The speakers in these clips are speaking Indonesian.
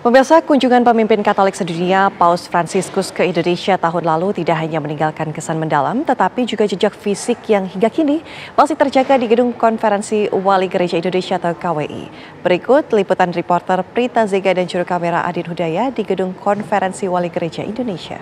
Pemirsa, kunjungan pemimpin Katolik sedunia Paus Fransiskus ke Indonesia tahun lalu tidak hanya meninggalkan kesan mendalam, tetapi juga jejak fisik yang hingga kini masih terjaga di Gedung Konferensi Wali Gereja Indonesia atau KWI. Berikut liputan reporter Prita Zega dan juru kamera Adin Hudaya di Gedung Konferensi Wali Gereja Indonesia.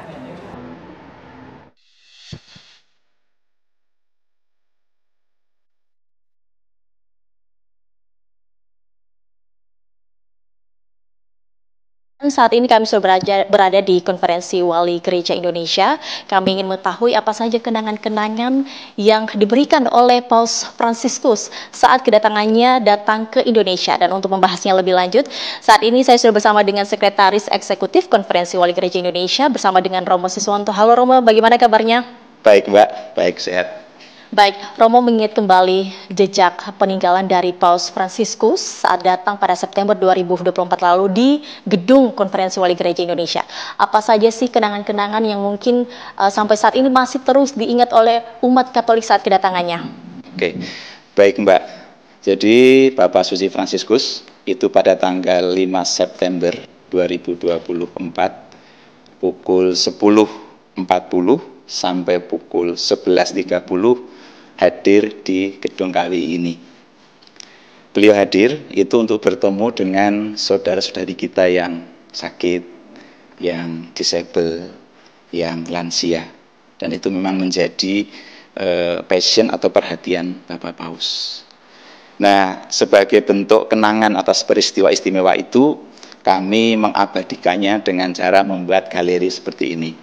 Saat ini kami sudah berada di Konferensi Wali Gereja Indonesia. Kami ingin mengetahui apa saja kenangan-kenangan yang diberikan oleh Paus Fransiskus saat kedatangannya datang ke Indonesia. Dan untuk membahasnya lebih lanjut, saat ini saya sudah bersama dengan Sekretaris Eksekutif Konferensi Wali Gereja Indonesia bersama dengan Romo Siswanto. Halo Romo, bagaimana kabarnya? Baik Mbak, baik sehat. Baik, Romo mengingat kembali jejak peninggalan dari Paus Fransiskus saat datang pada September 2024 lalu di Gedung Konferensi Wali Gereja Indonesia. Apa saja sih kenangan-kenangan yang mungkin sampai saat ini masih terus diingat oleh umat Katolik saat kedatangannya? Oke, baik Mbak. Jadi Bapak Suci Fransiskus itu pada tanggal 5 September 2024 pukul 10.40 sampai pukul 11.30 hadir di Gedung KWI ini. Beliau hadir itu untuk bertemu dengan saudara-saudari kita yang sakit, yang disabel, yang lansia. Dan itu memang menjadi passion atau perhatian Bapak Paus. Nah, sebagai bentuk kenangan atas peristiwa istimewa itu, kami mengabadikannya dengan cara membuat galeri seperti ini.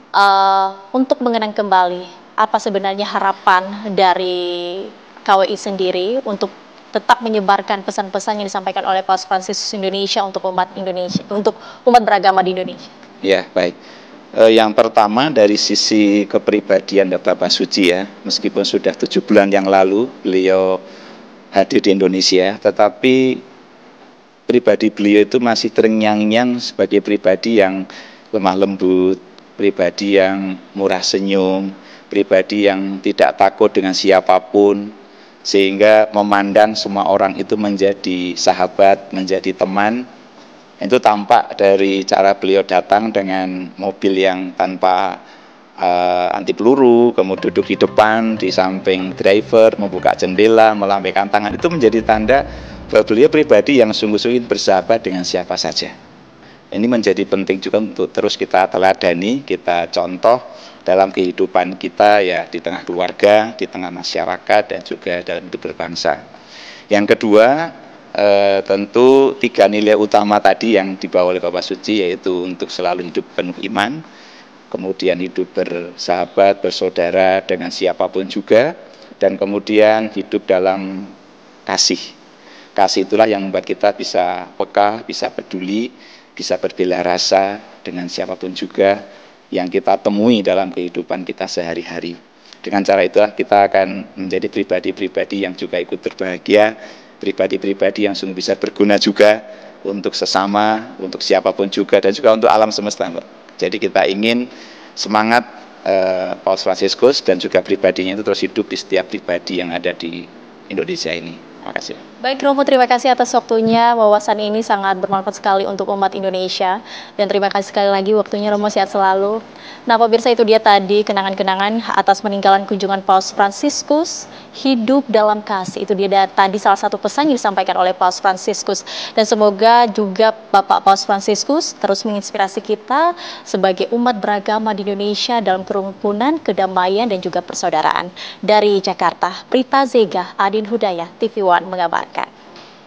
Untuk mengenang kembali, apa sebenarnya harapan dari KWI sendiri untuk tetap menyebarkan pesan-pesan yang disampaikan oleh Paus Fransiskus Indonesia untuk umat Indonesia, untuk umat beragama di Indonesia? Ya, baik. Yang pertama dari sisi kepribadian Bapak Suci ya, meskipun sudah 7 bulan yang lalu beliau hadir di Indonesia, tetapi pribadi beliau itu masih terngiang-ngiang sebagai pribadi yang lemah lembut, pribadi yang murah senyum, pribadi yang tidak takut dengan siapapun, sehingga memandang semua orang itu menjadi sahabat, menjadi teman. Itu tampak dari cara beliau datang dengan mobil yang tanpa anti peluru, kemudian duduk di depan, di samping driver, membuka jendela, melambaikan tangan. Itu menjadi tanda bahwa beliau pribadi yang sungguh-sungguh bersahabat dengan siapa saja. Ini menjadi penting juga untuk terus kita teladani, kita contoh dalam kehidupan kita ya, di tengah keluarga, di tengah masyarakat, dan juga dalam hidup berbangsa. Yang kedua, tentu 3 nilai utama tadi yang dibawa oleh Bapak Suci, yaitu untuk selalu hidup penuh iman, kemudian hidup bersahabat, bersaudara dengan siapapun juga, dan kemudian hidup dalam kasih. Kasih itulah yang membuat kita bisa peka, bisa peduli, bisa berbela rasa dengan siapapun juga yang kita temui dalam kehidupan kita sehari-hari. Dengan cara itulah kita akan menjadi pribadi-pribadi yang juga ikut berbahagia, pribadi-pribadi yang sungguh bisa berguna juga untuk sesama, untuk siapapun juga, dan juga untuk alam semesta. Jadi kita ingin semangat Paus Fransiskus dan juga pribadinya itu terus hidup di setiap pribadi yang ada di Indonesia ini. Terima kasih. Baik Romo, terima kasih atas waktunya. Wawasan ini sangat bermanfaat sekali untuk umat Indonesia. Dan terima kasih sekali lagi waktunya Romo, sehat selalu. Nah pemirsa, itu dia tadi kenangan-kenangan atas peninggalan kunjungan Paus Fransiskus, hidup dalam kasih. Itu dia tadi salah satu pesan yang disampaikan oleh Paus Fransiskus. Dan semoga juga Bapak Paus Fransiskus terus menginspirasi kita sebagai umat beragama di Indonesia dalam kerukunan, kedamaian, dan juga persaudaraan. Dari Jakarta, Prita Zega, Adin Hudaya, TV One mengabarkan.